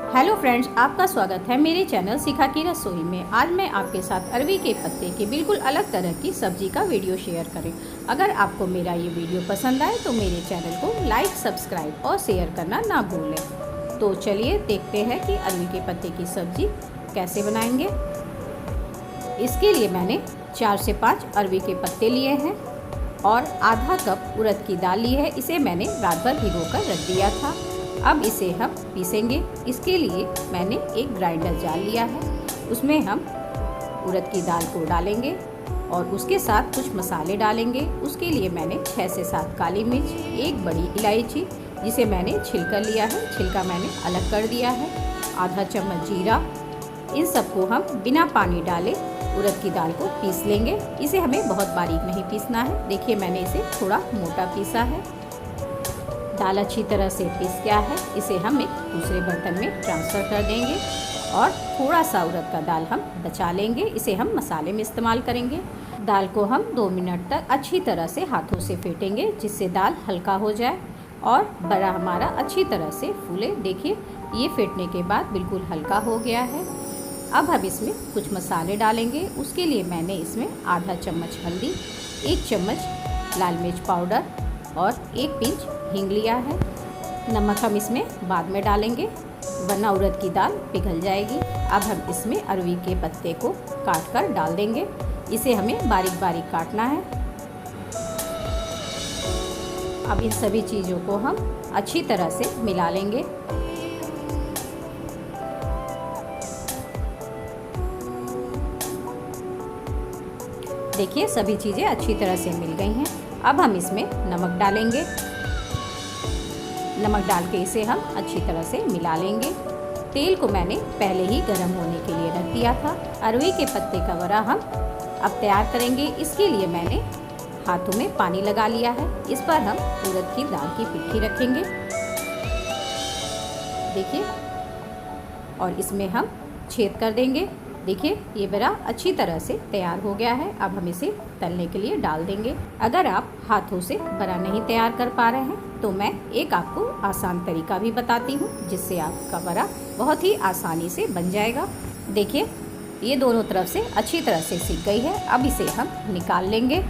Hello friends, आपका स्वागत है मेरे चैनल शिखा की रसोई में। आज मैं आपके साथ अरवी के पत्ते की बिल्कुल अलग तरह की सब्जी का वीडियो शेयर करें। अगर आपको मेरा ये वीडियो पसंद आए तो मेरे चैनल को लाइक, सब्सक्राइब और शेयर करना ना भूलें। तो चलिए देखते हैं कि अरवी के पत्ते की सब्जी कैसे बनाएंगे। इसके लिए मैंने 4 से 5 अरवी के पत्ते लिए हैं और आधा कप उड़द की दाल ली है। इसे मैंने रात भर भिगोकर रख दिया था। अब इसे हम पीसेंगे। इसके लिए मैंने एक ग्राइंडर जार लिया है, उसमें हम उड़द की दाल को डालेंगे और उसके साथ कुछ मसाले डालेंगे। उसके लिए मैंने 6 से 7 काली मिर्च, एक बड़ी इलायची जिसे मैंने छिलका लिया है, छिलका मैंने अलग कर दिया है, आधा चम्मच जीरा। इन सबको हम बिना पानी डाले उड़द की दाल को पीस लेंगे। इसे हमें बहुत बारीक नहीं पीसना है। देखिए मैंने इसे थोड़ा मोटा पीसा है। दाल अच्छी तरह से पीस गया है। इसे हम एक दूसरे बर्तन में ट्रांसफ़र कर देंगे और थोड़ा सा उड़द का दाल हम बचा लेंगे। इसे हम मसाले में इस्तेमाल करेंगे। दाल को हम 2 मिनट तक अच्छी तरह से हाथों से फेंटेंगे, जिससे दाल हल्का हो जाए और बड़ा हमारा अच्छी तरह से फूले। देखिए ये फेंटने के बाद बिल्कुल हल्का हो गया है। अब हम इसमें कुछ मसाले डालेंगे। उसके लिए मैंने इसमें आधा चम्मच हल्दी, 1 चम्मच लाल मिर्च पाउडर और 1 पिंच हींग लिया है। नमक हम इसमें बाद में डालेंगे वरना उड़द की दाल पिघल जाएगी। अब हम इसमें अरवी के पत्ते को काट कर डाल देंगे। इसे हमें बारीक बारीक काटना है। अब इन सभी चीज़ों को हम अच्छी तरह से मिला लेंगे। देखिए सभी चीज़ें अच्छी तरह से मिल गई हैं। अब हम इसमें नमक डालेंगे। नमक डाल के इसे हम अच्छी तरह से मिला लेंगे। तेल को मैंने पहले ही गर्म होने के लिए रख दिया था। अरवी के पत्ते का वड़ा हम अब तैयार करेंगे। इसके लिए मैंने हाथों में पानी लगा लिया है। इस पर हम उड़द की दाल की पिट्ठी रखेंगे। देखिए और इसमें हम छेद कर देंगे। देखिए ये बड़ा अच्छी तरह से तैयार हो गया है। अब हम इसे तलने के लिए डाल देंगे। अगर आप हाथों से बड़ा नहीं तैयार कर पा रहे हैं तो मैं एक आपको आसान तरीका भी बताती हूँ, जिससे आपका बड़ा बहुत ही आसानी से बन जाएगा। देखिए ये दोनों तरफ से अच्छी तरह से सिक गई है। अब इसे हम निकाल लेंगे।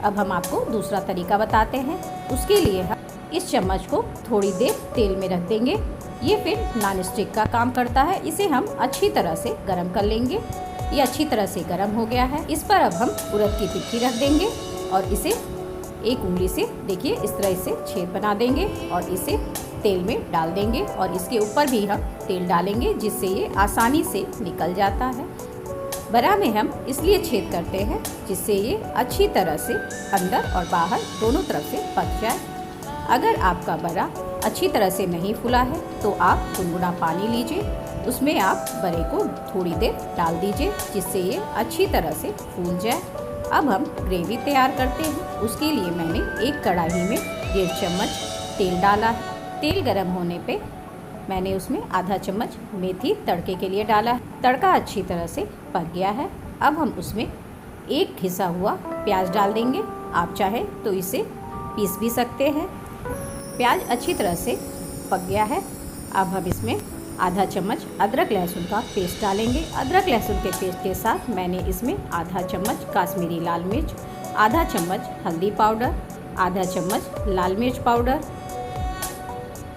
अब हम आपको दूसरा तरीका बताते हैं। उसके लिए हम इस चम्मच को थोड़ी देर तेल में रख देंगे। ये फिर नॉन स्टिक का काम करता है। इसे हम अच्छी तरह से गरम कर लेंगे। ये अच्छी तरह से गरम हो गया है। इस पर अब हम उड़द की पिट्ठी रख देंगे और इसे एक उंगली से देखिए इस तरह से छेद बना देंगे और इसे तेल में डाल देंगे और इसके ऊपर भी हम तेल डालेंगे, जिससे ये आसानी से निकल जाता है। बड़ा में हम इसलिए छेद करते हैं जिससे ये अच्छी तरह से अंदर और बाहर दोनों तरफ से पक जाए। अगर आपका बड़ा अच्छी तरह से नहीं फूला है तो आप गुनगुना पानी लीजिए, उसमें आप बड़े को थोड़ी देर डाल दीजिए, जिससे ये अच्छी तरह से फूल जाए। अब हम ग्रेवी तैयार करते हैं। उसके लिए मैंने एक कढ़ाई में 1.5 चम्मच तेल डाला है। तेल गर्म होने पे मैंने उसमें आधा चम्मच मेथी तड़के के लिए डाला है। तड़का अच्छी तरह से पक गया है। अब हम उसमें एक घिसा हुआ प्याज डाल देंगे। आप चाहे तो इसे पीस भी सकते हैं। प्याज अच्छी तरह से पक गया है। अब हम इसमें आधा चम्मच अदरक लहसुन का पेस्ट डालेंगे। अदरक लहसुन के पेस्ट के साथ मैंने इसमें आधा चम्मच काश्मीरी लाल मिर्च, आधा चम्मच हल्दी पाउडर, आधा चम्मच लाल मिर्च पाउडर।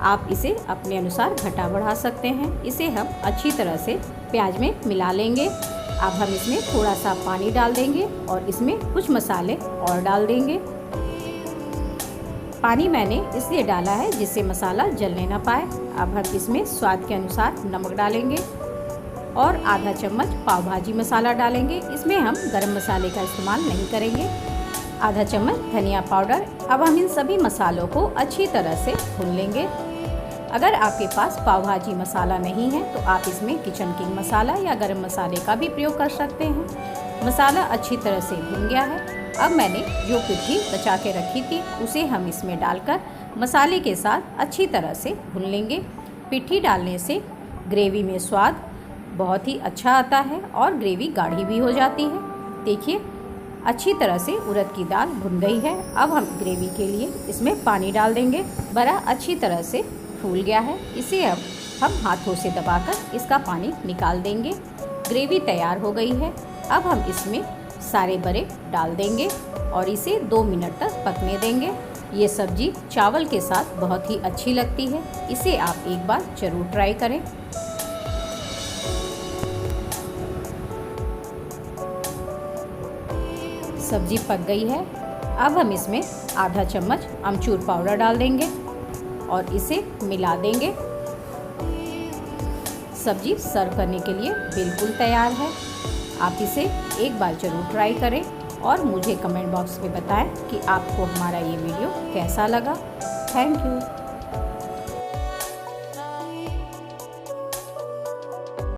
आप इसे अपने अनुसार घटा बढ़ा सकते हैं। इसे हम अच्छी तरह से प्याज में मिला लेंगे। अब हम इसमें थोड़ा सा पानी डाल देंगे और इसमें कुछ मसाले और डाल देंगे। पानी मैंने इसलिए डाला है जिससे मसाला जलने ना पाए। अब हम इसमें स्वाद के अनुसार नमक डालेंगे और आधा चम्मच पाव भाजी मसाला डालेंगे। इसमें हम गरम मसाले का इस्तेमाल नहीं करेंगे। आधा चम्मच धनिया पाउडर। अब हम इन सभी मसालों को अच्छी तरह से भून लेंगे। अगर आपके पास पाव भाजी मसाला नहीं है तो आप इसमें किचन किंग मसाला या गरम मसाले का भी प्रयोग कर सकते हैं। मसाला अच्छी तरह से भून गया है। अब मैंने जो पिट्ठी बचा के रखी थी उसे हम इसमें डालकर मसाले के साथ अच्छी तरह से भून लेंगे। पिट्ठी डालने से ग्रेवी में स्वाद बहुत ही अच्छा आता है और ग्रेवी गाढ़ी भी हो जाती है। देखिए अच्छी तरह से उड़द की दाल भुन गई है। अब हम ग्रेवी के लिए इसमें पानी डाल देंगे। बड़ा अच्छी तरह से फूल गया है। इसे अब हम हाथों से दबाकर इसका पानी निकाल देंगे। ग्रेवी तैयार हो गई है। अब हम इसमें सारे बड़े डाल देंगे और इसे 2 मिनट तक पकने देंगे। ये सब्जी चावल के साथ बहुत ही अच्छी लगती है। इसे आप एक बार ज़रूर ट्राई करें। सब्जी पक गई है। अब हम इसमें आधा चम्मच अमचूर पाउडर डाल देंगे और इसे मिला देंगे। सब्जी सर्व करने के लिए बिल्कुल तैयार है। आप इसे एक बार ज़रूर ट्राई करें और मुझे कमेंट बॉक्स में बताएं कि आपको हमारा ये वीडियो कैसा लगा। Thank you.